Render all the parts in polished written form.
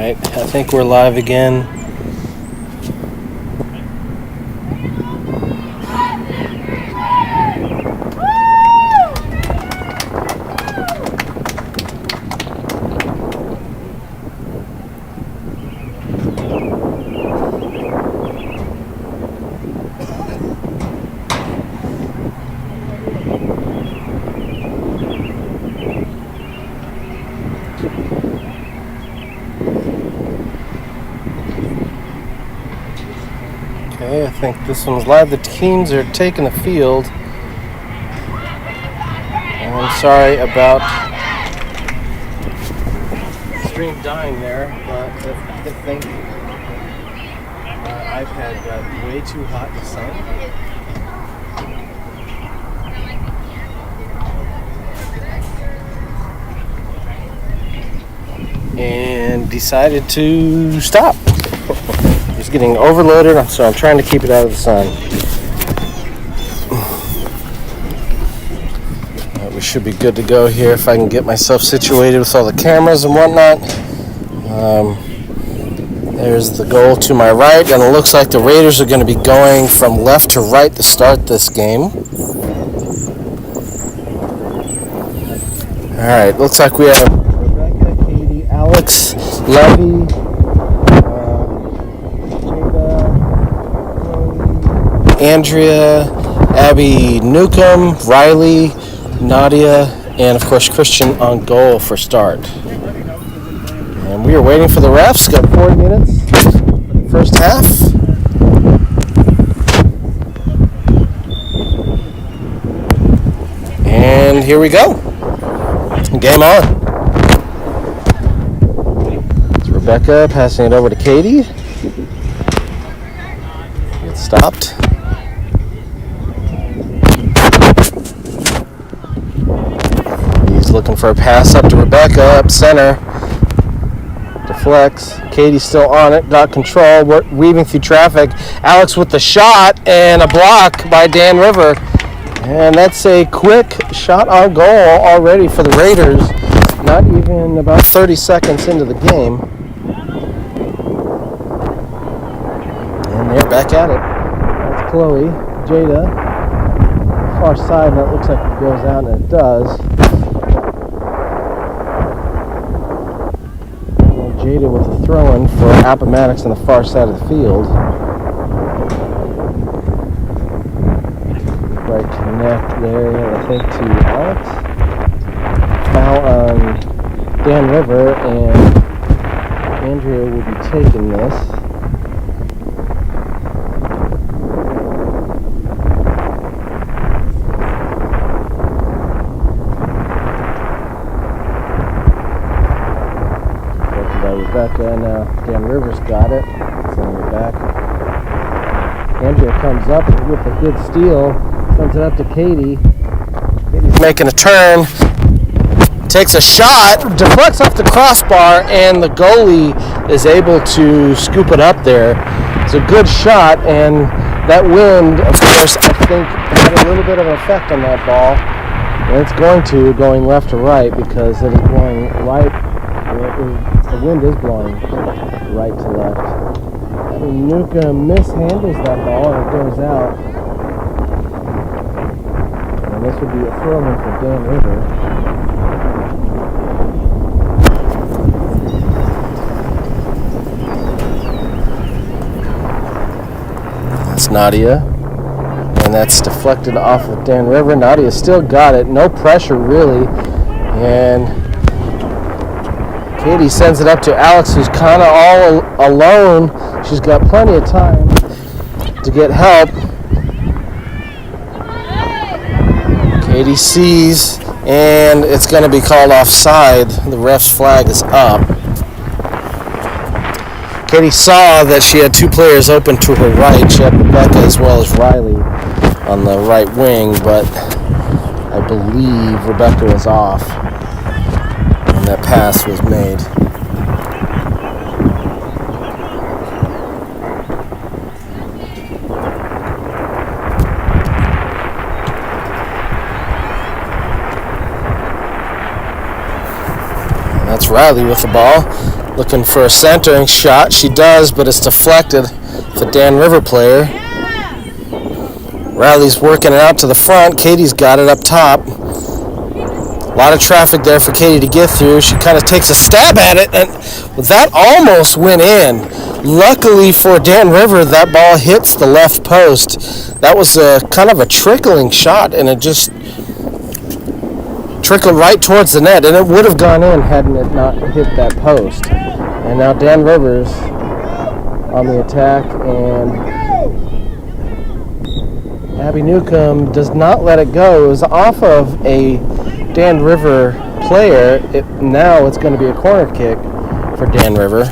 Alright, I think we're live again. Okay, I think this one's live. The teams are taking the field. And I'm sorry about the stream dying there, but I think my iPad got way too hot in the sun. And decided to stop. It's getting overloaded, so I'm trying to keep it out of the sun. We should be good to go here if I can get myself situated with all the cameras and whatnot. There's the goal to my right, and it looks like the Raiders are going to be going from left to right to start this game. Alright, looks like we have Rebecca, Katie, Alex, Levy, Andrea, Abby Newcomb, Riley, Nadia, and of course Christian on goal for start. And we are waiting for the refs. Got 40 minutes for the first half. And here we go. Game on. It's Rebecca passing it over to Katie. Gets stopped. Looking for a pass up to Rebecca, up center. Deflects. Katie's still on it. Got control. We're weaving through traffic. Alex with the shot and a block by Dan River. And that's a quick shot on goal already for the Raiders. Not even about 30 seconds into the game. And they're back at it. That's Chloe. Jada. Far side, and it looks like it goes out, and it does. Jada with a throw-in for Appomattox on the far side of the field. Right connect there, I think, to Alex. Foul on Dan River, and Andrea will be taking this. Rebecca, now Dan Rivers got it. It's on the back. Andrea comes up with a good steal, sends it up to Katie. Katie's making a turn, takes a shot, deflects off the crossbar, and the goalie is able to scoop it up there. It's a good shot, and that wind, of course, I think had a little bit of an effect on that ball. And it's going left to right because it is blowing right. The wind is blowing right to left. Nuka mishandles that ball and it goes out. And this would be a throw-in for Dan River. That's Nadia. And that's deflected off of Dan River. Nadia still got it. No pressure, really. And Katie sends it up to Alex, who's kind of all alone. She's got plenty of time to get help. Katie sees, and it's going to be called offside. The ref's flag is up. Katie saw that she had two players open to her right. She had Rebecca as well as Riley on the right wing, but I believe Rebecca was off. That pass was made. And that's Riley with the ball. looking for a centering shot. She does, but it's deflected. The Dan River player. Riley's working it out to the front. Katie's got it up top. A lot of traffic there for Katie to get through. She kind of takes a stab at it, and that almost went in. Luckily for Dan River, that ball hits the left post. That was kind of a trickling shot, and it just trickled right towards the net, and it would have gone in hadn't it not hit that post. And now Dan Rivers on the attack, and Abby Newcomb does not let it go. It was off of a Dan River player. Now it's going to be a corner kick for Dan River.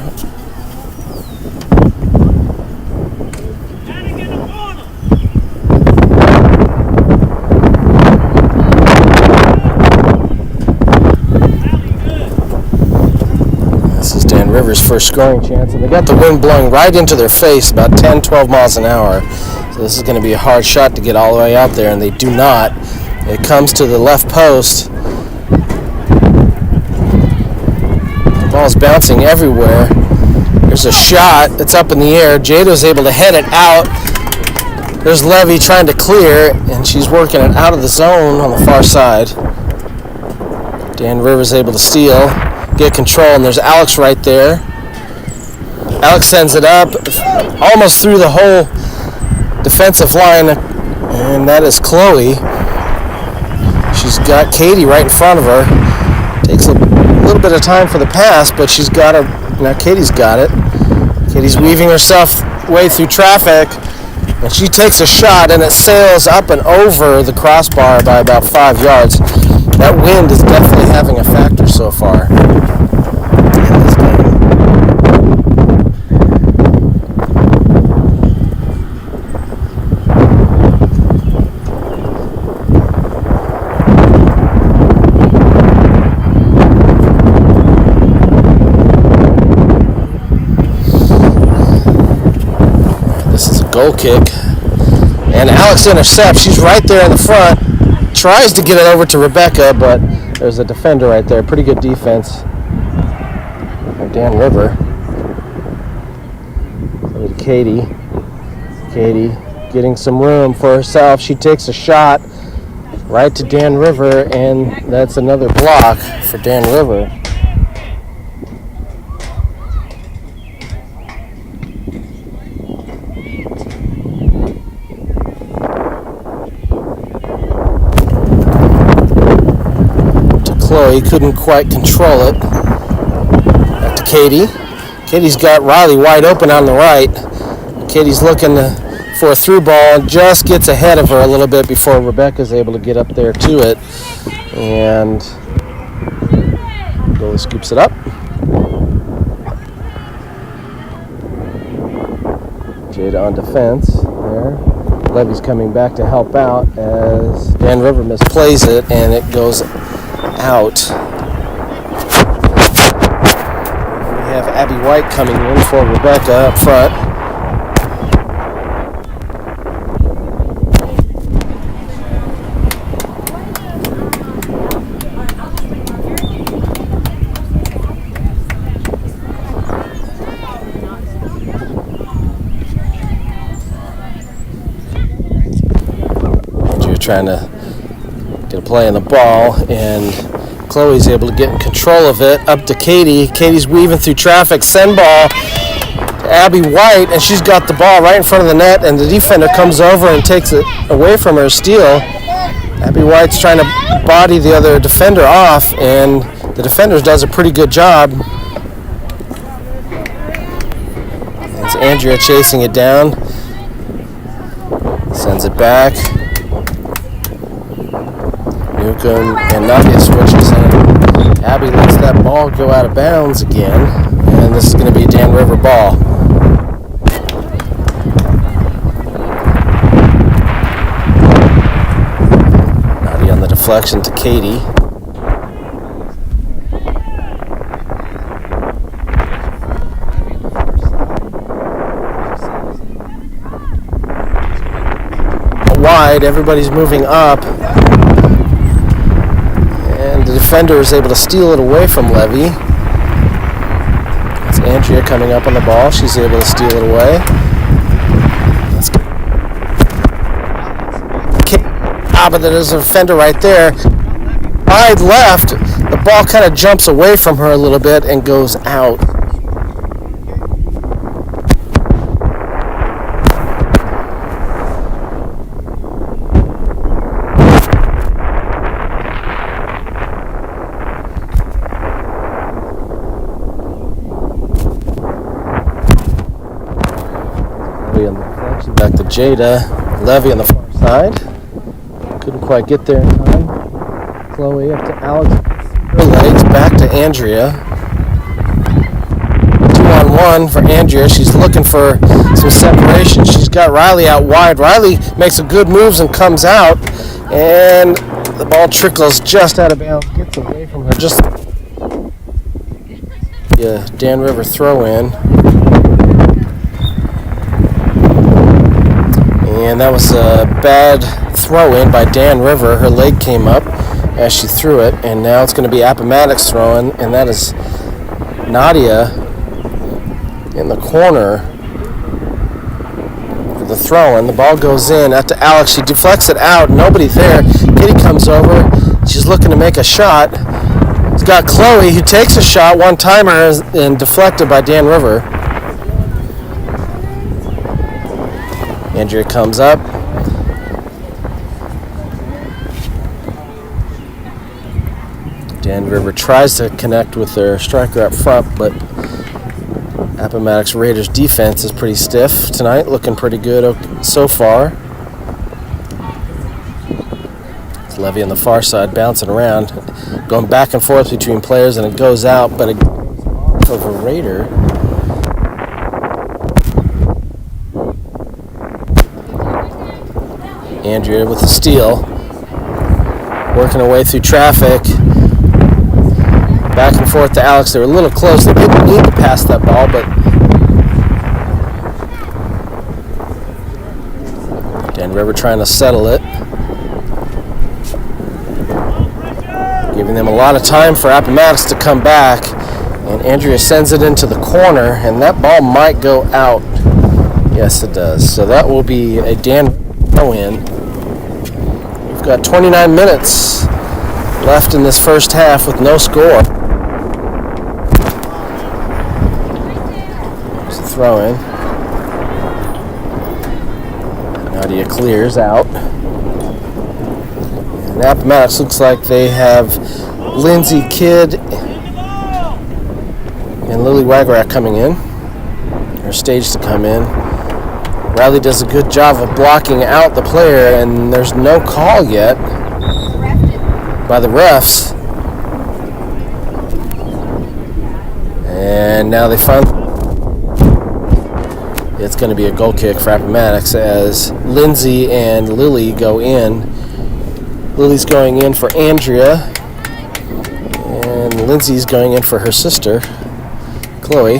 This is Dan River's first scoring chance, and they got the wind blowing right into their face, about 10-12 miles an hour. So this is going to be a hard shot to get all the way out there, and they do not. It comes to the left post. The ball's bouncing everywhere. There's a shot. It's up in the air. Jado's able to head it out. There's Levy trying to clear, and she's working it out of the zone on the far side. Dan Rivers able to steal, get control, and there's Alex right there. Alex sends it up, almost through the whole defensive line, and that is Chloe. She's got Katie right in front of her. Takes a little bit of time for the pass, but she's got her. Now Katie's got it. Katie's weaving herself way through traffic, and she takes a shot, and it sails up and over the crossbar by about 5 yards. That wind is definitely having a factor so far in this game. Goal kick, and Alex intercepts. She's right there in the front, tries to get it over to Rebecca, but there's a defender right there. Pretty good defense for Dan River. Over to Katie. Katie getting some room for herself. She takes a shot right to Dan River, and that's another block for Dan River. Chloe couldn't quite control it. Back to Katie. Katie's got Riley wide open on the right. Katie's looking for a through ball and just gets ahead of her a little bit before Rebecca's able to get up there to it. And goalie scoops it up. Jada on defense there. Levy's coming back to help out as Dan River misplays it, and it goes out. We have Abby White coming in for Rebecca up front. You're trying to get a play on the ball, and Chloe's able to get in control of it. Up to Katie. Katie's weaving through traffic. Send ball to Abby White, and she's got the ball right in front of the net, and the defender comes over and takes it away from her. Steal. Abby White's trying to body the other defender off, and the defender does a pretty good job. It's Andrea chasing it down. Sends it back. Newcomb and Nadia switches in. Abby lets that ball go out of bounds again, and this is going to be a Dan River ball. Nadia on the deflection to Katie. Wide, everybody's moving up. The defender is able to steal it away from Levy. Andrea coming up on the ball. She's able to steal it away. That's good. But there's a defender right there. Wide left, the ball kind of jumps away from her a little bit and goes out. Back to Jada. Levy on the far side. Couldn't quite get there in time. Chloe up to Alex. Her legs back to Andrea. 2-on-1 for Andrea. She's looking for some separation. She's got Riley out wide. Riley makes some good moves and comes out. And the ball trickles just out of bounds. Gets away from her. Just Dan River throw in. And that was a bad throw-in by Dan River. Her leg came up as she threw it, and now it's going to be Appomattox throwing, and that is Nadia in the corner for the throw-in. The ball goes in out to Alex. She deflects it out. Nobody there. Kitty comes over. She's looking to make a shot. It's got Chloe, who takes a shot, one-timer, and deflected by Dan River. Andrea comes up. Dan River tries to connect with their striker up front, but Appomattox Raiders defense is pretty stiff tonight, looking pretty good so far. It's Levy on the far side bouncing around, going back and forth between players, and it goes out, but it goes off of a Raider. Andrea with the steal, working her way through traffic, back and forth to Alex. They were a little close. They didn't need to pass that ball, but Dan River trying to settle it, giving them a lot of time for Appomattox to come back, and Andrea sends it into the corner, and that ball might go out. Yes, it does. So that will be a Dan throw-in. We've got 29 minutes left in this first half with no score. There's the throw-in. Nadia clears out. And Appomattox looks like they have Lindsay Kidd and Lily Wagerack coming in. Or staged to come in. Riley does a good job of blocking out the player, and there's no call yet by the refs. And now they finally... It's going to be a goal kick for Appomattox as Lindsay and Lily go in. Lily's going in for Andrea, and Lindsay's going in for her sister, Chloe.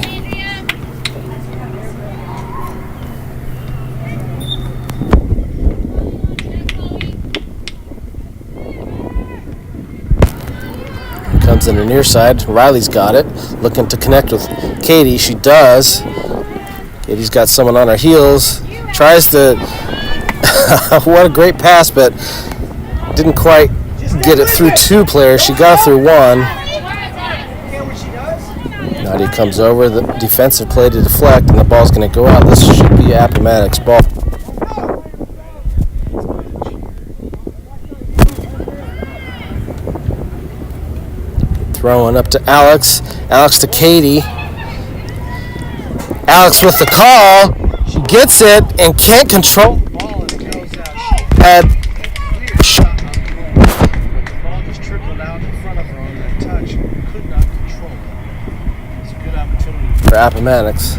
Comes in the near side. Riley's got it, looking to connect with Katie. She does. Katie's got someone on her heels. Tries to... What a great pass, but didn't quite get it through two players. She got through one. Nadia comes over. The defensive play to deflect, and the ball's going to go out. This should be Appomattox ball. Throwing up to Alex. Alex to Katie. Alex with the call. She gets it and can't control the ball. And it goes out. Had shot. The ball just trickled out in front of her on that touch. Could not control it. It's a good opportunity for Appomattox.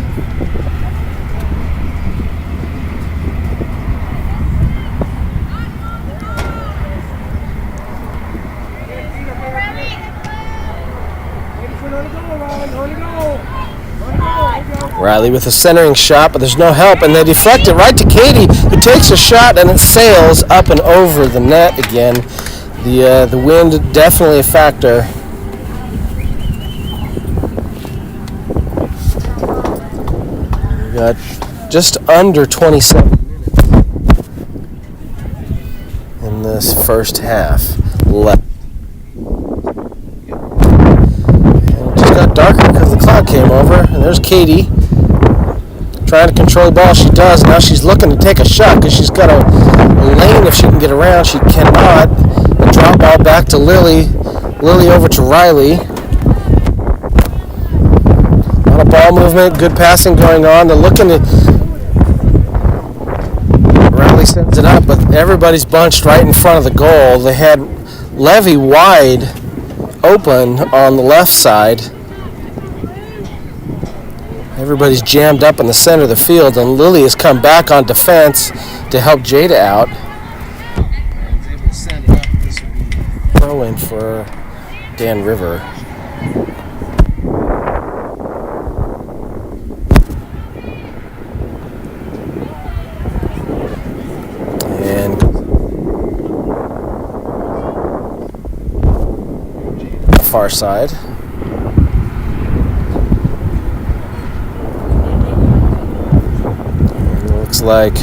Riley with a centering shot, but there's no help, and they deflect it right to Katie, who takes a shot, and it sails up and over the net again. The wind definitely a factor. We got just under 27 minutes in this first half left. And it just got darker because the cloud came over. And there's Katie trying to control the ball. She does. Now she's looking to take a shot because she's got a lane if she can get around. She cannot. A drop ball back to Lily. Lily over to Riley. A lot of ball movement, good passing going on. They're looking to... Riley sends it up, but everybody's bunched right in front of the goal. They had Levy wide open on the left side. Everybody's jammed up in the center of the field, and Lily has come back on defense to help Jada out. And is able to send it up. This would be a throw-in for Dan River. And the far side. Looks like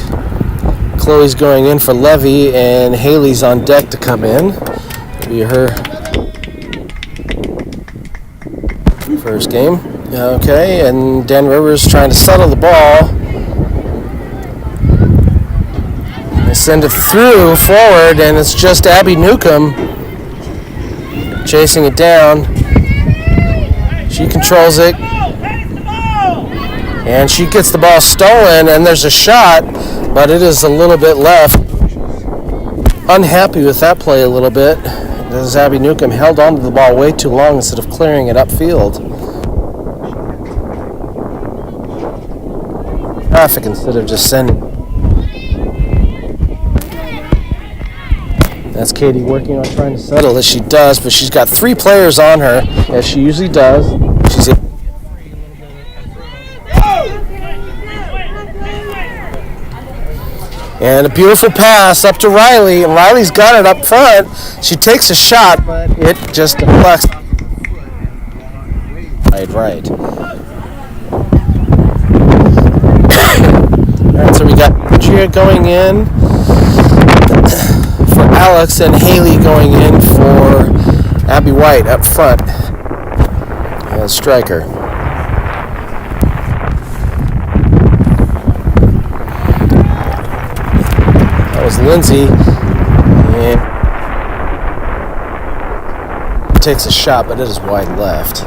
Chloe's going in for Levy and Haley's on deck to come in. Be her first game. Okay, and Dan Rivers trying to settle the ball. They send it through forward, and it's just Abby Newcomb chasing it down. She controls it. And she gets the ball stolen, and there's a shot, but it is a little bit left. Unhappy with that play a little bit, as Abby Newcomb held onto the ball way too long instead of clearing it upfield. Traffic instead of just sending. That's Katie working on trying to settle it. She does, but she's got 3 players on her, as she usually does. She's and a beautiful pass up to Riley, and Riley's got it up front. She takes a shot, but it just deflects. Right. Alright, so we got Andrea going in for Alex and Haley going in for Abby White up front as striker. Lindsay and takes a shot, but it is wide left.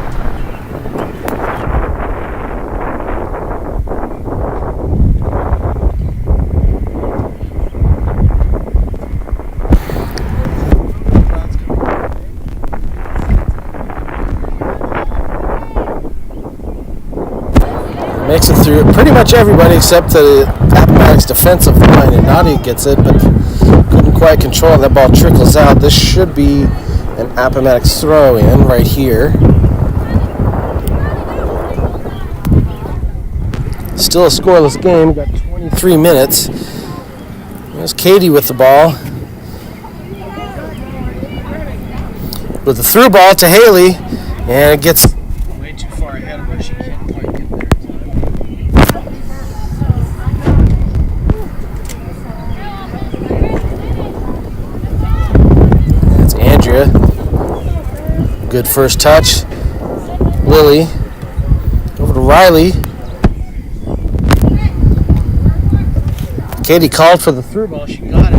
Makes it through pretty much everybody except the Appomattox defensive line, and Nadia gets it, but couldn't quite control it. That ball trickles out. This should be an Appomattox throw-in right here. Still a scoreless game. We've got 23 minutes. There's Katie with the ball. With the through ball to Haley, and it gets way too far ahead of her. She can't quite get there. Good first touch. Lily over to Riley. Katie called for the through ball. She got it.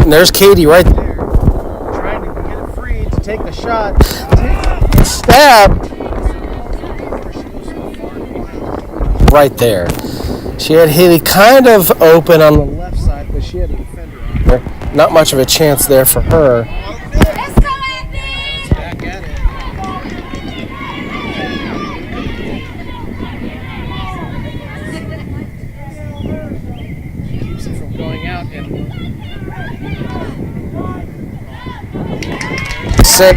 And there's Katie right there, trying to get it free to take the shot. Stab. Right there. She had Haley kind of open on the left side, but she had a defender on there. Not much of a chance there for her. Set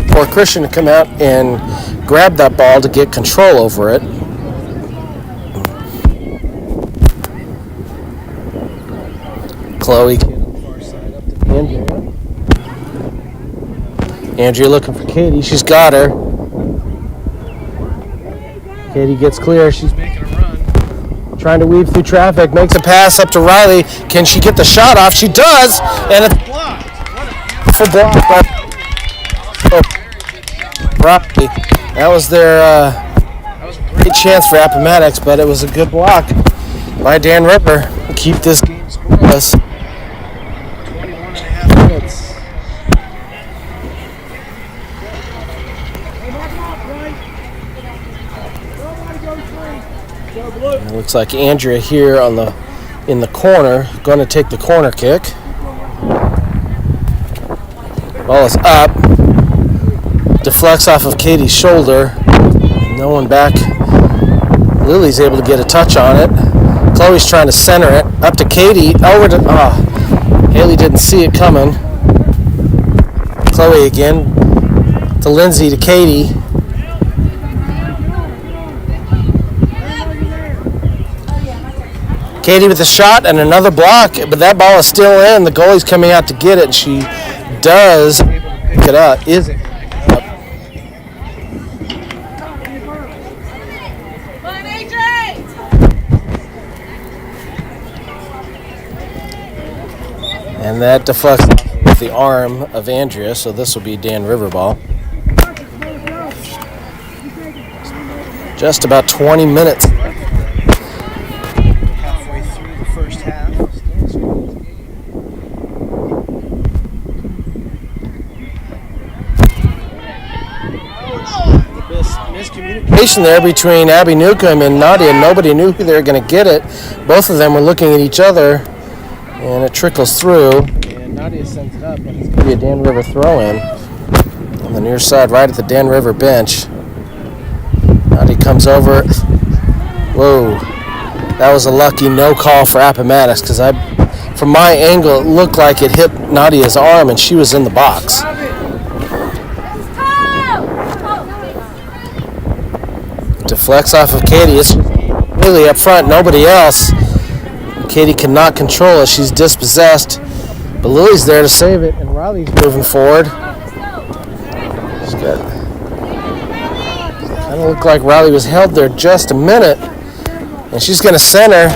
for Christian to come out and grab that ball to get control over it. Chloe Andrea looking for Katie. She's got her. Katie gets clear. She's making a run. Trying to weave through traffic. Makes a pass up to Riley. Can she get the shot off? She does. And it's blocked. What a beautiful block by Riley. That was their that was a great chance for Appomattox, but it was a good block by Dan River to keep this game scoreless. 21 and a half minutes. It looks like Andrea here in the corner, going to take the corner kick. Ball is up, deflects off of Katie's shoulder. No one back. Lily's able to get a touch on it. Chloe's trying to center it up to Katie. Over to Haley didn't see it coming. Chloe again to Lindsay to Katie. Katie with a shot and another block, but that ball is still in. The goalie's coming out to get it, and she does pick it up. And that deflects with the arm of Andrea, so this will be Dan River ball. Just about 20 minutes. Halfway through the first half. Miscommunication there between Abby Newcomb and Nadia. Nobody knew who they were going to get it. Both of them were looking at each other. And it trickles through, and Nadia sends it up, and it's going to be a Dan River throw-in on the near side, right at the Dan River bench. Nadia comes over. Whoa, that was a lucky no call for Appomattox, because from my angle, it looked like it hit Nadia's arm, and she was in the box. Deflects off of Katie. It's really up front, nobody else. Katie cannot control it. She's dispossessed. But Lily's there to save it, and Riley's moving forward. She's got. Kind of looked like Riley was held there just a minute. And she's going to center.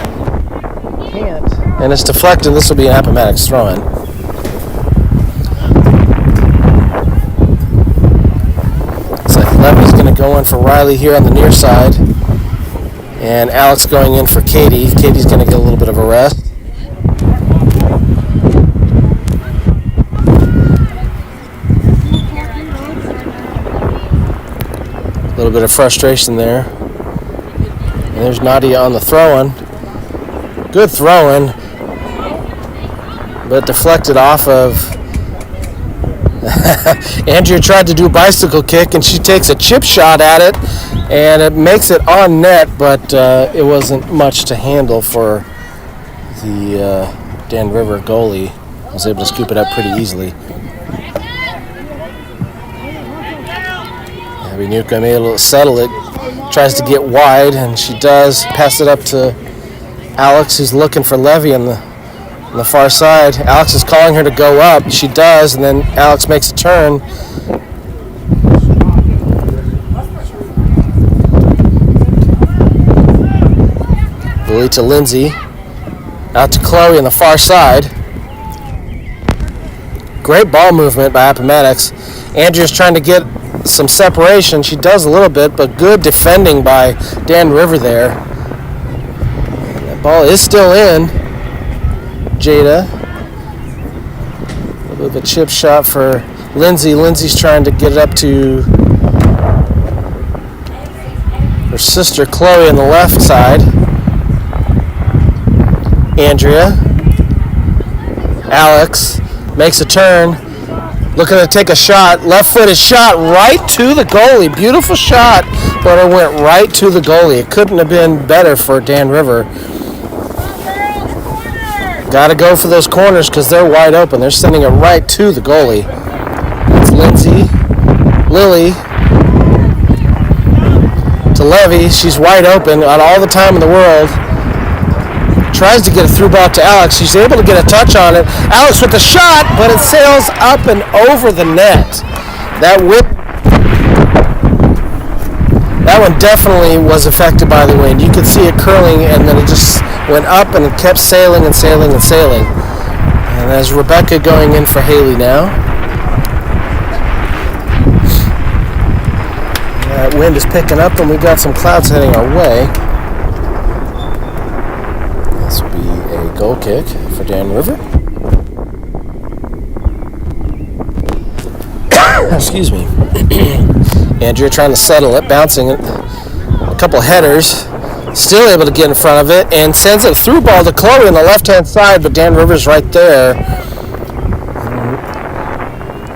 Can't. And it's deflected. This will be an Appomattox throw-in. Looks like Levy's going to go in for Riley here on the near side. And Alex going in for Katie. Katie's going to get a little bit of a rest. A little bit of frustration there. And there's Nadia on the throw-in. Good throw-in. But deflected off of... Andrea tried to do a bicycle kick, and she takes a chip shot at it. And it makes it on net, but it wasn't much to handle for the Dan River goalie. I was able to scoop it up pretty easily. Abby Newcomb able to settle it. Tries to get wide, and she does. Pass it up to Alex, who's looking for Levy on the far side. Alex is calling her to go up. She does, and then Alex makes a turn. Lily to Lindsay, out to Chloe on the far side. Great ball movement by Appomattox. Andrea's trying to get some separation. She does a little bit, but good defending by Dan River there. That ball is still in. Jada. A little bit of a chip shot for Lindsay. Lindsay's trying to get it up to her sister Chloe on the left side. Andrea. Alex makes a turn. Looking to take a shot. Left-footed shot right to the goalie. Beautiful shot, but it went right to the goalie. It couldn't have been better for Dan River. Got to go for those corners because they're wide open. They're sending it right to the goalie. It's Lindsay. Lily. To Levy. She's wide open. Got all the time in the world. Tries to get a through ball to Alex. She's able to get a touch on it. Alex with the shot, but it sails up and over the net. That one definitely was affected by the wind. You could see it curling, and then it just went up and it kept sailing and sailing and sailing. And there's Rebecca going in for Haley now. That wind is picking up, and we've got some clouds heading our way. This will be a goal kick for Dan River. Excuse me. Andrea trying to settle it, bouncing it. A couple headers. Still able to get in front of it and sends a through ball to Chloe on the left-hand side, but Dan Rivers right there.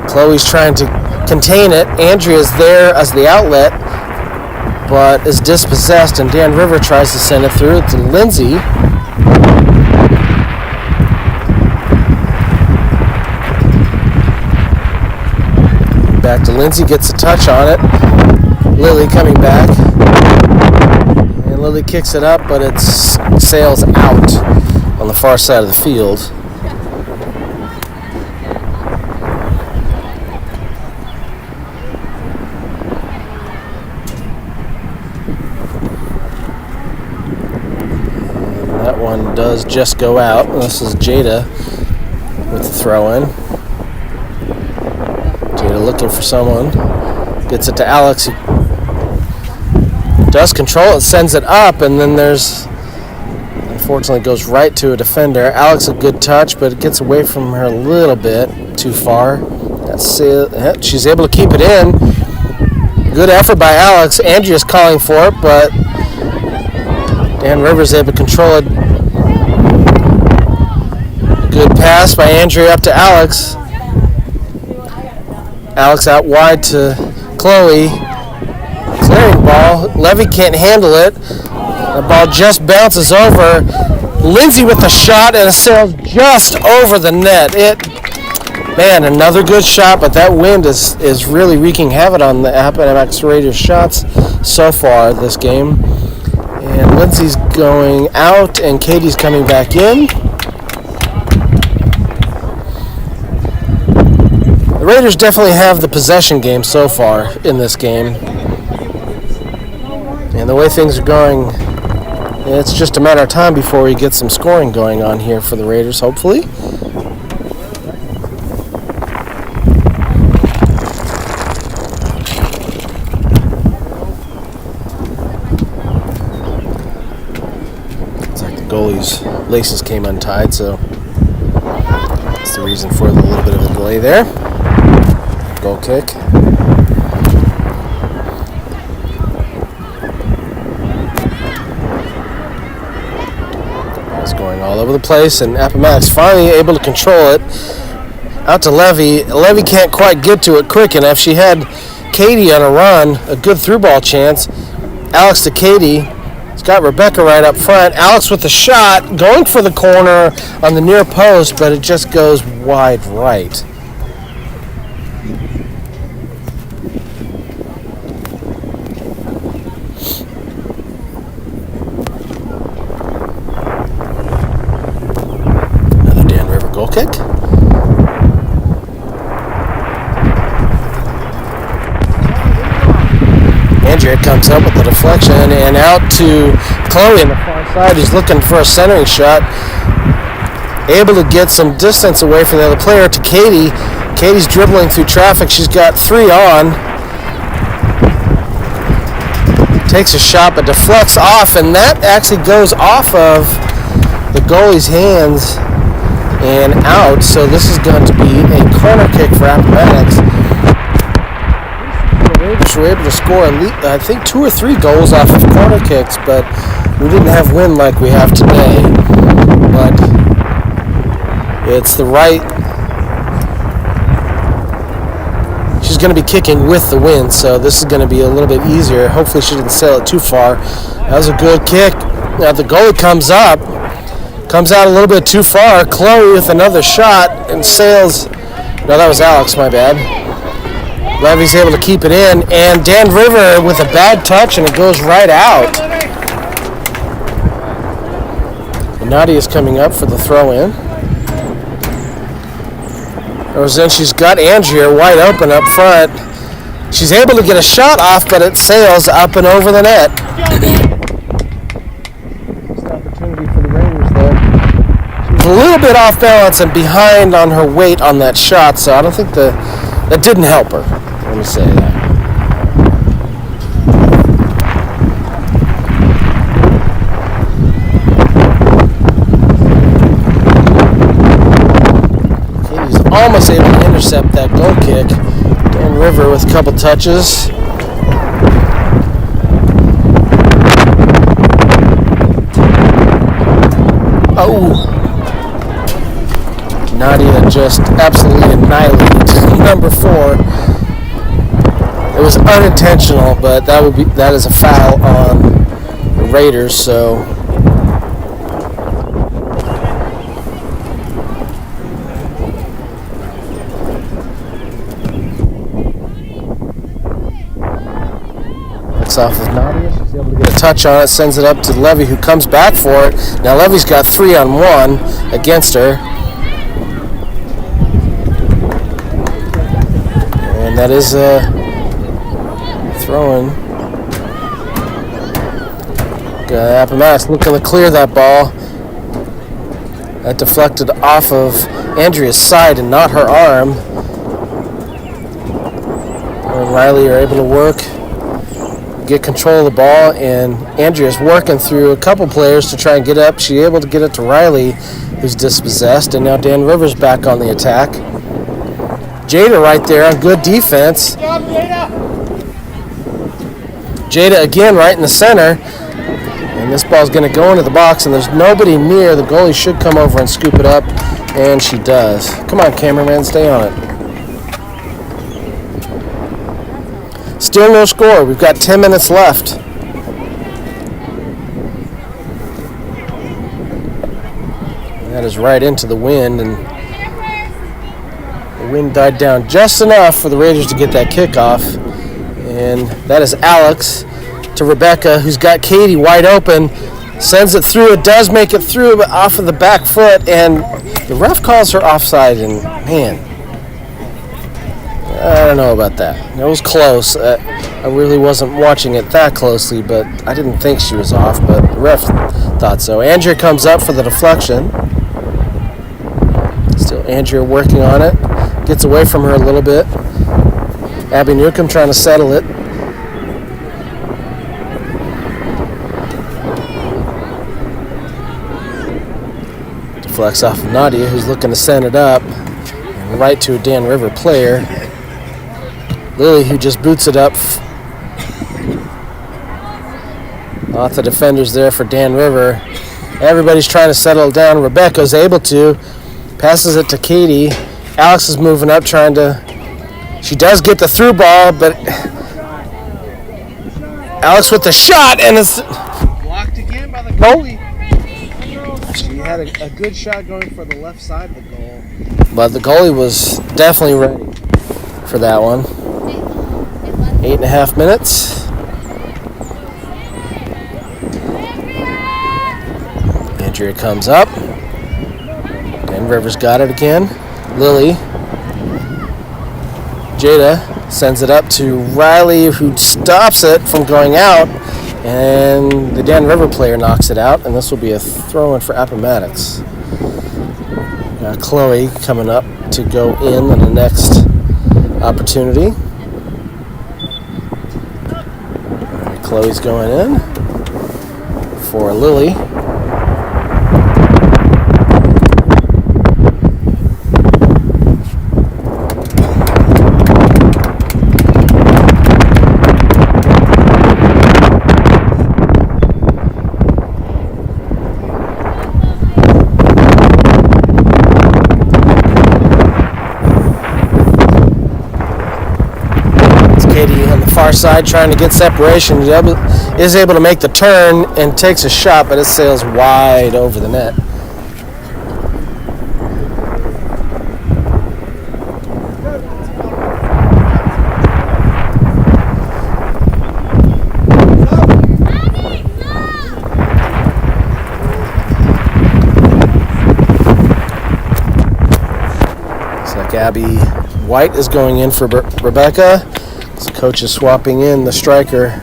Chloe's trying to contain it. Andrea's there as the outlet, but is dispossessed, and Dan River tries to send it through to Lindsay. Back to Lindsay, gets a touch on it. Lily coming back. And Lily kicks it up, but it sails out on the far side of the field. And that one does just go out. This is Jada with the throw-in. Looking for someone, gets it to Alex, who does control it, sends it up, and then unfortunately goes right to a defender. Alex a good touch, but it gets away from her a little bit too far. She's able to keep it in. Good effort by Alex. Andrea's calling for it, but Dan Rivers able to control it. Good pass by Andrea up to Alex. Alex out wide to Chloe. Clearing ball. Levy can't handle it. The ball just bounces over. Lindsay with a shot, and it sails just over the net. Man, another good shot, but that wind is really wreaking havoc on the Appomattox Raiders shots so far this game. And Lindsay's going out, and Katie's coming back in. The Raiders definitely have the possession game so far in this game. And the way things are going, it's just a matter of time before we get some scoring going on here for the Raiders, hopefully. It's like the goalie's laces came untied, so that's the reason for the little bit of a delay there. Goal kick. It's going all over the place, and Appomattox finally able to control it. Out to Levy. Levy can't quite get to it quick enough. She had Katie on a run, a good through ball chance. Alex to Katie. It's got Rebecca right up front. Alex with the shot, going for the corner on the near post, but it just goes wide right. Goal kick. Andrea comes up with the deflection and out to Chloe on the far side, who's looking for a centering shot. Able to get some distance away from the other player to Katie. Katie's dribbling through traffic. She's got 3 on. Takes a shot but deflects off, and that actually goes off of the goalie's hands and out, so this is going to be a corner kick for Appomattox. The Raiders were able to score, I think, 2 or 3 goals off of corner kicks, but we didn't have wind like we have today. But it's the right. She's going to be kicking with the wind, so this is going to be a little bit easier. Hopefully she didn't sail it too far. That was a good kick. Now the goalie comes up. Comes out a little bit too far. Chloe with another shot and sails. No, that was Alex, my bad. Levy's able to keep it in. And Dan River with a bad touch, and it goes right out. And Nadia's coming up for the throw-in. Then she's got Andrea wide open up front. She's able to get a shot off, but it sails up and over the net. Missed opportunity for the Raiders there. She was a little bit off balance and behind on her weight on that shot, so I don't think that didn't help her. Let me say that. Katie's almost able to intercept that goal kick. Dan River with a couple touches. Oh! Nadia just absolutely annihilated number 4. It was unintentional, but that is a foul on the Raiders, so off of Nadia. She's able to get a touch on it, sends it up to Levy, who comes back for it. Now Levy's got 3-on-1 against her. And that is a throw-in. Appomattox looking to clear that ball. That deflected off of Andrea's side and not her arm. And Riley are able to work, get control of the ball, and Andrea's working through a couple players to try and get up. She's able to get it to Riley, who's dispossessed, and now Dan Rivers back on the attack. Jada right there on good defense. Jada again right in the center, and this ball's going to go into the box, and there's nobody near. The goalie should come over and scoop it up, and she does. Come on, cameraman, stay on it. Still no score. We've got 10 minutes left. And that is right into the wind, and the wind died down just enough for the Raiders to get that kickoff. And that is Alex to Rebecca, who's got Katie wide open. Sends it through. It does make it through, but off of the back foot, and the ref calls her offside, and man, I don't know about that. It was close. I really wasn't watching it that closely, but I didn't think she was off, but the ref thought so. Andrea comes up for the deflection. Still Andrea working on it. Gets away from her a little bit. Abby Newcomb trying to settle it. Deflects off of Nadia, who's looking to send it up. And right to a Dan River player. Lily, who just boots it up. Lots of defenders there for Dan River. Everybody's trying to settle it down. Rebecca's able to. Passes it to Katie. Alex is moving up, trying to... She does get the through ball, but... Alex with the shot, and it's... blocked again by the goalie. She had a good shot going for the left side of the goal. But the goalie was definitely ready for that one. 8.5 minutes. Andrea comes up. Dan Rivers got it again. Lily. Jada sends it up to Riley, who stops it from going out. And the Dan River player knocks it out. And this will be a throw-in for Appomattox. Chloe coming up to go in on the next opportunity. Chloe's going in for Lily. Far side trying to get separation. He is able to make the turn and takes a shot, but it sails wide over the net. Looks like Abby White is going in for Rebecca. So coach is swapping in the striker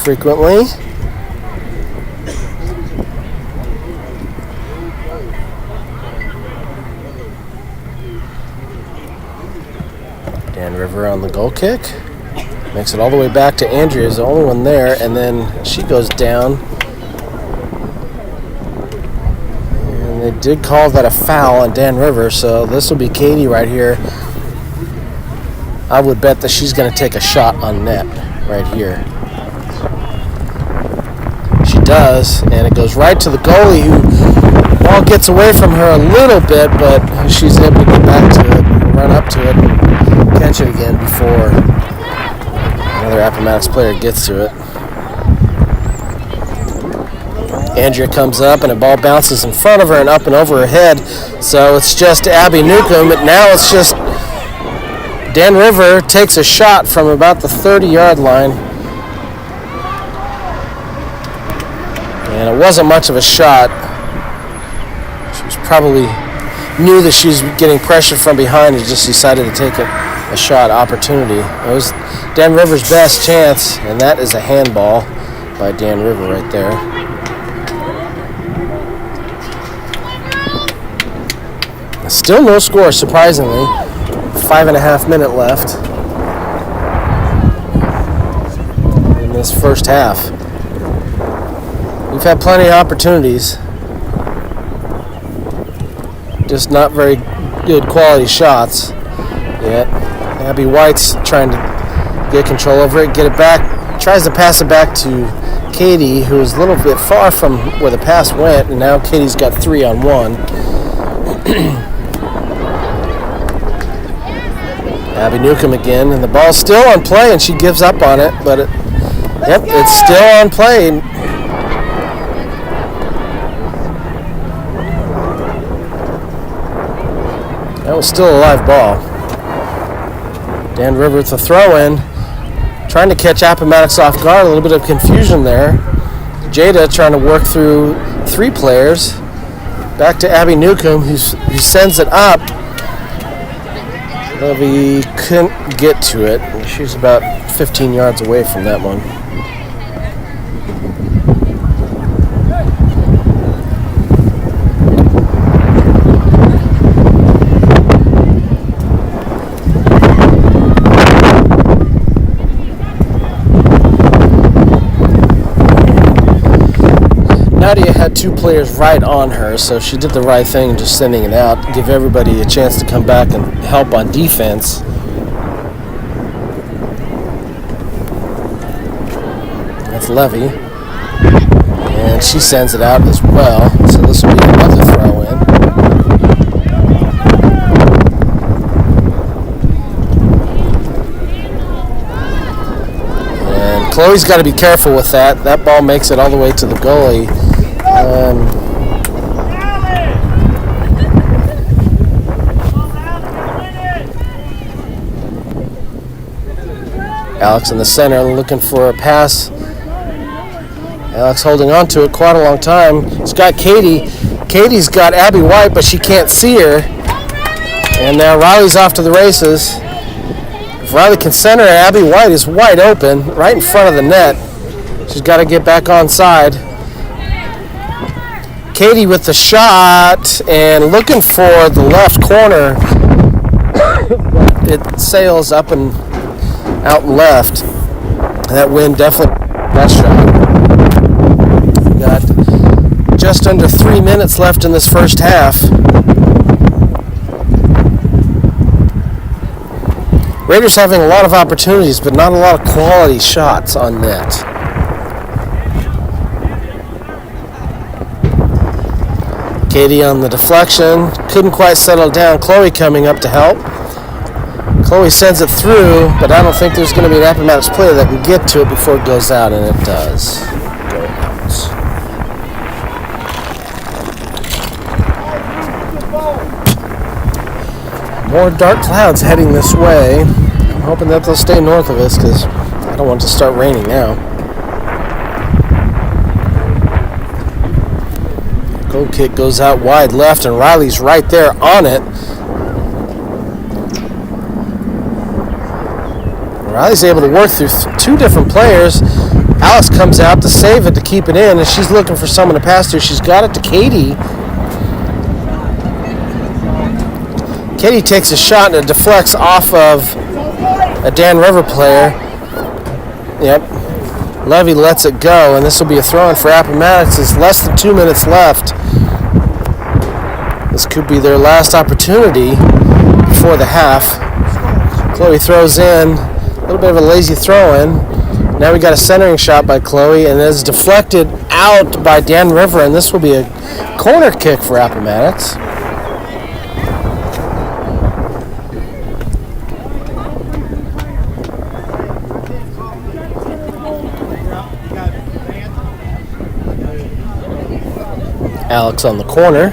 frequently. Dan River on the goal kick. Makes it all the way back to Andrea, is the only one there, and then she goes down. And they did call that a foul on Dan River, so this will be Katie right here. I would bet that she's going to take a shot on net right here. She does, and it goes right to the goalie, who the ball gets away from her a little bit, but she's able to get back to it, run up to it, and catch it again before another Appomattox player gets to it. Andrea comes up, and a ball bounces in front of her and up and over her head, so it's just Abby Newcomb, and now it's just Dan River takes a shot from about the 30-yard line. And it wasn't much of a shot. She was probably knew that she was getting pressure from behind and just decided to take a shot opportunity. It was Dan River's best chance, and that is a handball by Dan River right there. Still no score, surprisingly. 5.5 minutes left in this first half. We've had plenty of opportunities, just not very good quality shots yet. Abby White's trying to get control over it, get it back, tries to pass it back to Katie, who is a little bit far from where the pass went, and now Katie's got 3-on-1. Abby Newcomb again, and the ball's still on play, and she gives up on it, but it's still on play. That was still a live ball. Dan River with the throw-in, trying to catch Appomattox off guard, a little bit of confusion there. Jada trying to work through 3 players. Back to Abby Newcomb, who sends it up. Levy couldn't get to it. She's about 15 yards away from that one. Nadia had 2 players right on her, so she did the right thing just sending it out, give everybody a chance to come back and help on defense. That's Levy, and she sends it out as well, so this will be another throw-in. And Chloe's got to be careful with that. That ball makes it all the way to the goalie. Alex in the center looking for a pass. Alex holding on to it quite a long time. It's got Katie. Katie's got Abby White, but she can't see her. And now Riley's off to the races. If Riley can center, Abby White is wide open, right in front of the net. She's got to get back onside. Katie with the shot and looking for the left corner. It sails up and out left. That wind definitely that shot. We got just under 3 minutes left in this first half. Raiders having a lot of opportunities, but not a lot of quality shots on net. Katie on the deflection, couldn't quite settle down. Chloe coming up to help. Chloe sends it through, but I don't think there's going to be an Appomattox player that can get to it before it goes out, and it does go out. More dark clouds heading this way. I'm hoping that they'll stay north of us because I don't want it to start raining now. Goal kick goes out wide left, and Riley's right there on it. Riley's able to work through two different players. Alice comes out to save it, to keep it in, and she's looking for someone to pass to. She's got it to Katie. Katie takes a shot and it deflects off of a Dan River player. Yep. Levy lets it go, and this will be a throw-in for Appomattox. There's less than 2 minutes left. This could be their last opportunity before the half. Chloe throws in, a little bit of a lazy throw-in. Now we got a centering shot by Chloe, and it's deflected out by Dan River, and this will be a corner kick for Appomattox. Alex on the corner.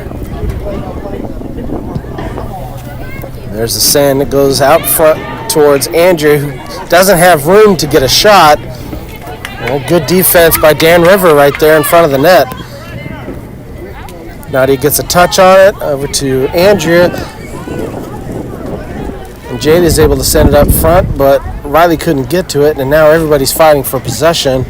There's the sand that goes out front towards Andrew, who doesn't have room to get a shot. Well, good defense by Dan River right there in front of the net. Nadia gets a touch on it, over to Andrea. And Jade is able to send it up front, but Riley couldn't get to it, and now everybody's fighting for possession.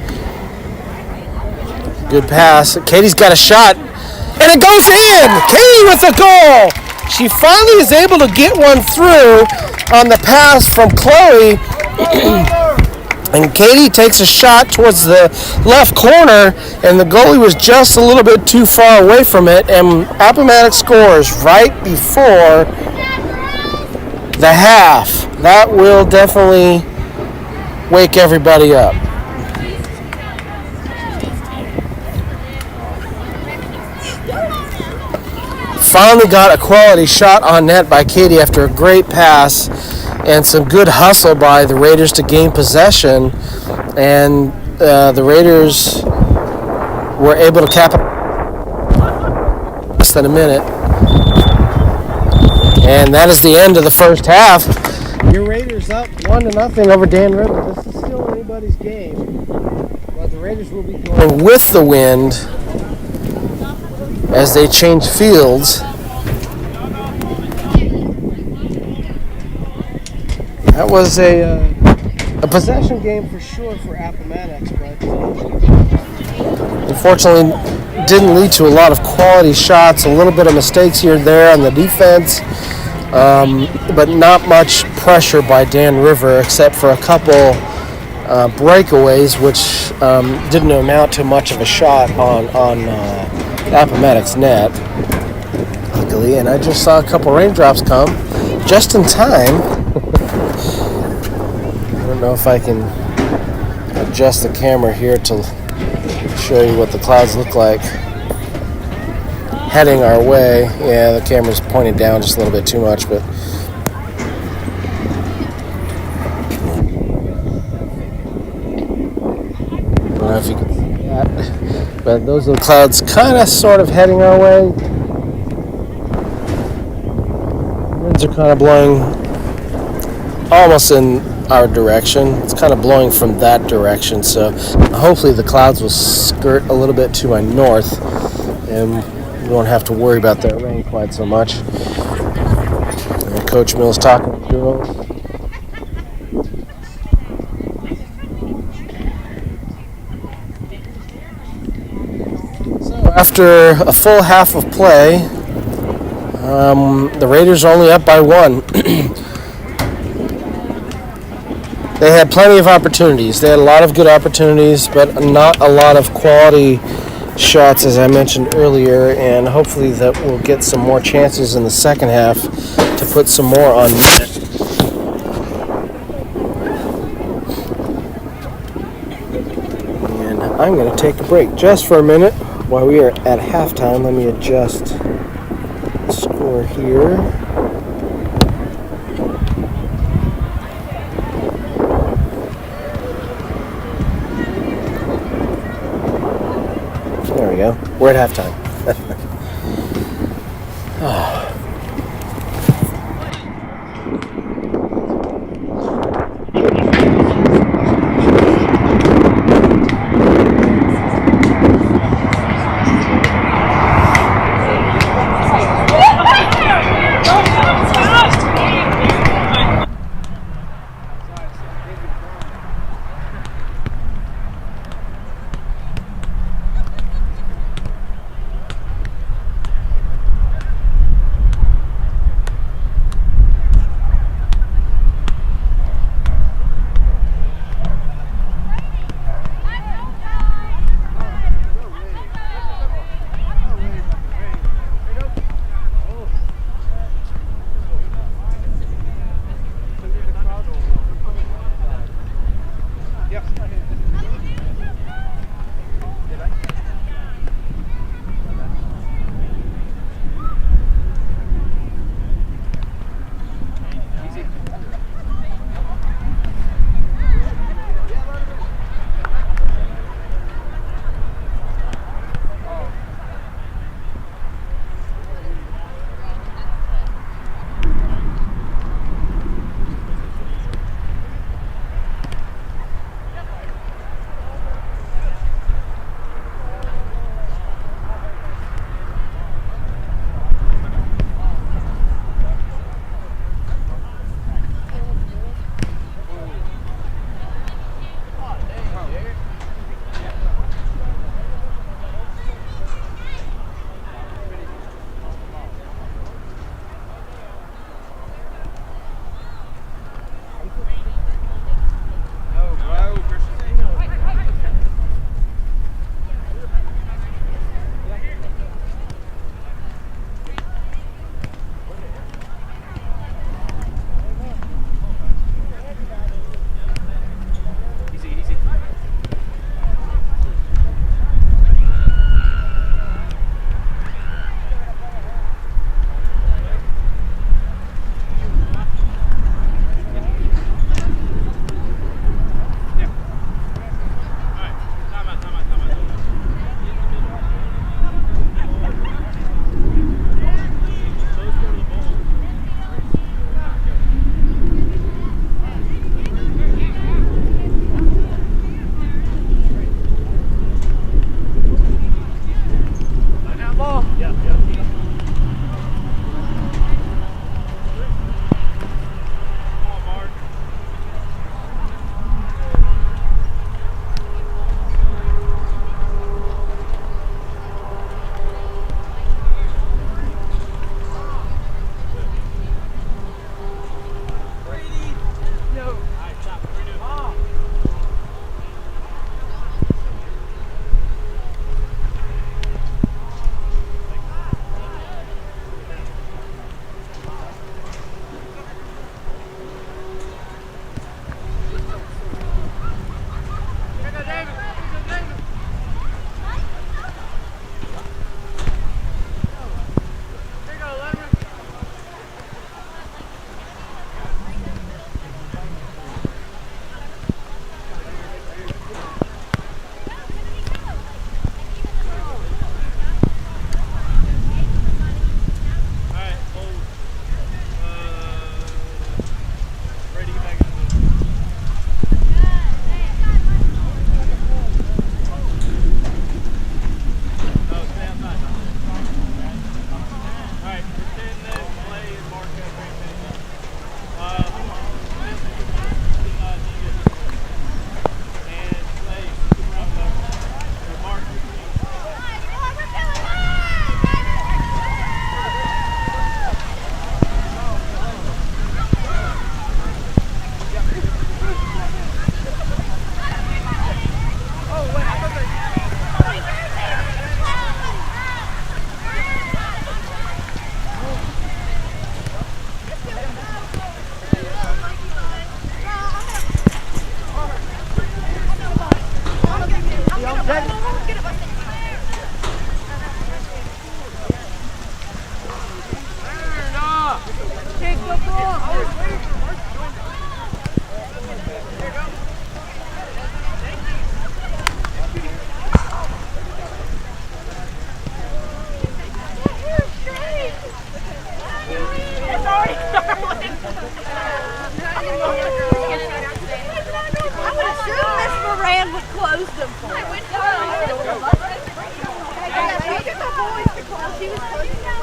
Good pass. Katie's got a shot, and it goes in! Katie with a goal! She finally is able to get one through on the pass from Chloe. And Katie takes a shot towards the left corner, and the goalie was just a little bit too far away from it, and Appomattox scores right before the half. That will definitely wake everybody up. Finally got a quality shot on net by Katie after a great pass and some good hustle by the Raiders to gain possession. And the Raiders were able to cap less than a minute. And that is the end of the first half. Your Raiders up 1-0 over Dan River. This is still anybody's game, but the Raiders will be going with the wind as they change fields. That was a possession game for sure for Appomattox, but unfortunately didn't lead to a lot of quality shots. A little bit of mistakes here and there on the defense, but not much pressure by Dan River except for a couple breakaways, which didn't amount to much of a shot on Appomattox net, luckily. And I just saw a couple raindrops come just in time. I don't know if I can adjust the camera here to show you what the clouds look like heading our way. Yeah, the camera's pointed down just a little bit too much, but I don't know if you can see that. But those are the clouds kind of sort of heading our way. Winds are kind of blowing almost in our direction. It's kind of blowing from that direction, so hopefully the clouds will skirt a little bit to my north and we won't have to worry about that rain quite so much. And Coach Mills talking to the girls. So after a full half of play, the Raiders are only up by 1. They had plenty of opportunities. They had a lot of good opportunities, but not a lot of quality shots, as I mentioned earlier, and hopefully that we'll get some more chances in the second half to put some more on net. And I'm going to take a break just for a minute while we are at halftime. Let me adjust the score here. There we go. We're at halftime. Oh. Dad would close them for us. Look at the boys to close. He was closing them.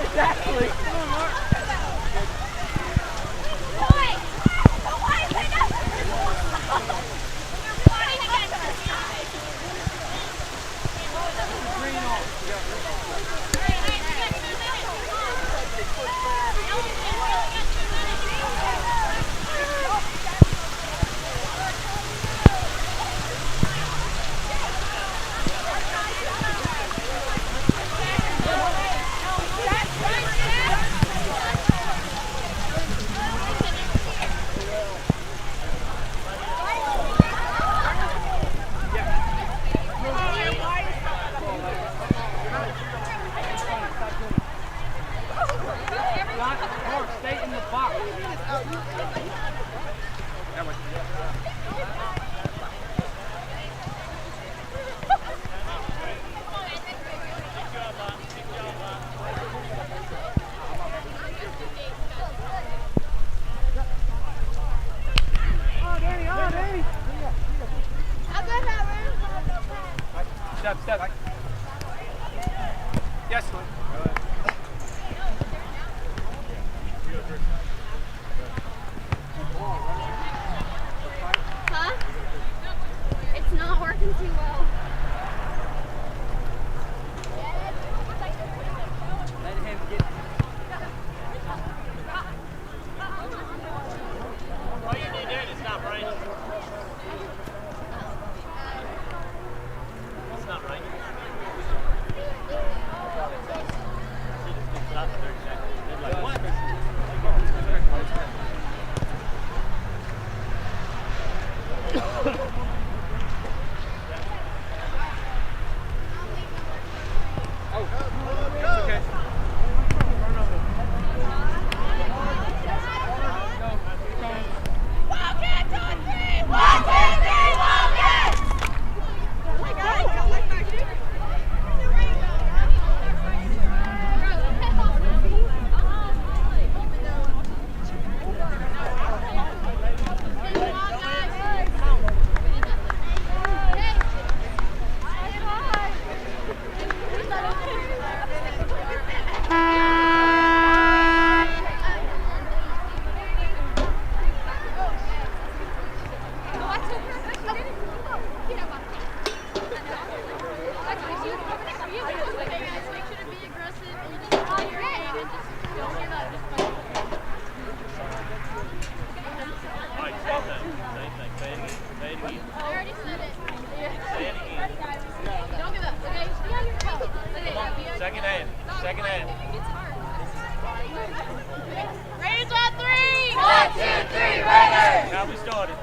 Exactly. Step. Yes. Huh? It's not working too well. Let him get. All you need to do is stop raining. It's not raining. Like, what? Okay. Wildcats on three! 1, 2, 3, Wildcats! Oh my God, y'all like my shoe? Second hand. Raiders on three! 1, 2, 3, Raiders! How we started.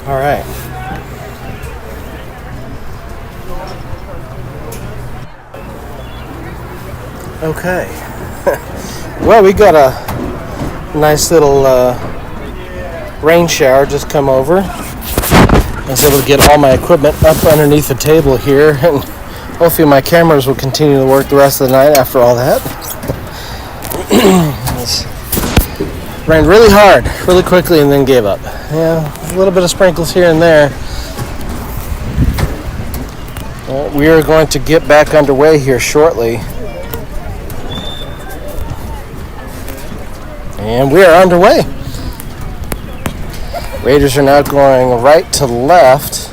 All right. Okay. Well, we got a nice little rain shower just come over. I was able to get all my equipment up underneath the table here, and hopefully my cameras will continue to work the rest of the night after all that. It's rained really hard, really quickly, and then gave up. Yeah, a little bit of sprinkles here and there. We are going to get back underway here shortly. And we are underway. Raiders are now going right to left.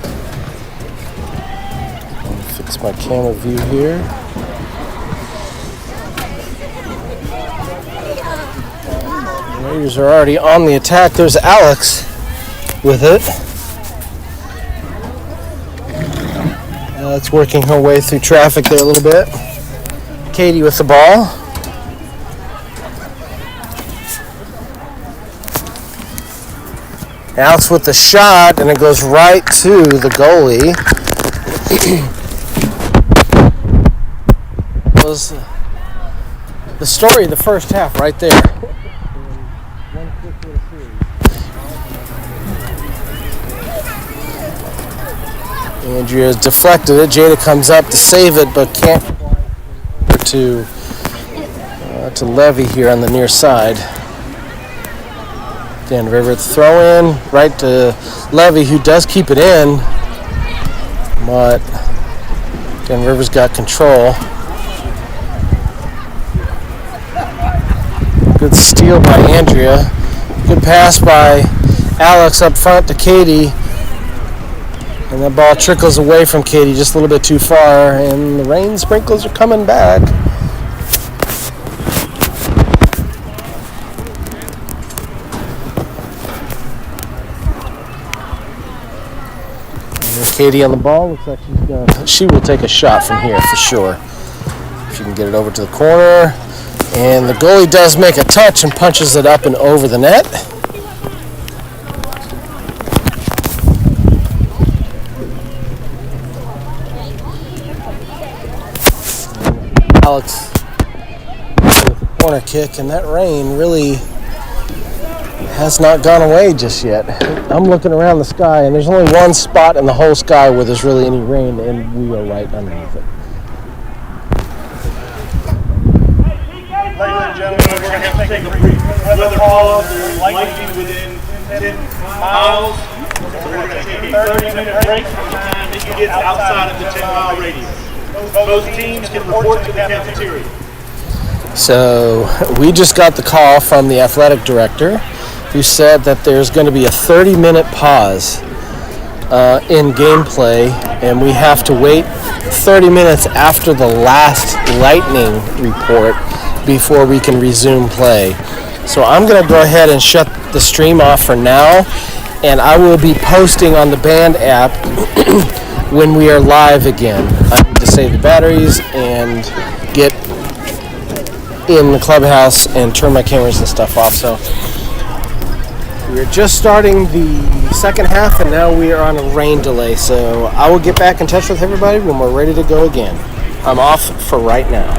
Let me fix my camera view here. Raiders are already on the attack. There's Alex with it. It's working her way through traffic there a little bit. Katie with the ball. Alex with the shot, and it goes right to the goalie. That was the story of the first half right there. Andrea deflected it. Jada comes up to save it, but can't to Levy here on the near side. Dan River throw in right to Levy, who does keep it in, but Dan River's got control. Good steal by Andrea. Good pass by Alex up front to Katie. And that ball trickles away from Katie just a little bit too far, and the rain sprinkles are coming back. And Katie on the ball, looks like she will take a shot from here for sure. She can get it over to the corner, and the goalie does make a touch and punches it up and over the net. Alex with a corner kick, and that rain really has not gone away just yet. I'm looking around the sky, and there's only one spot in the whole sky where there's really any rain, and we are right underneath it. Ladies and gentlemen, we're going to have to take a brief weather pause. There's lightning within 10 miles. So we're going to take a 30-minute break from the time it gets outside of the 10-mile radius. Both teams can report to the cafeteria. So we just got the call from the athletic director, who said that there's going to be a 30-minute pause in gameplay, and we have to wait 30 minutes after the last lightning report before we can resume play. So I'm going to go ahead and shut the stream off for now, and I will be posting on the band app when we are live again. I need to save the batteries and get in the clubhouse and turn my cameras and stuff off. So we're just starting the second half, and now we are on a rain delay. So I will get back in touch with everybody when we're ready to go again. I'm off for right now.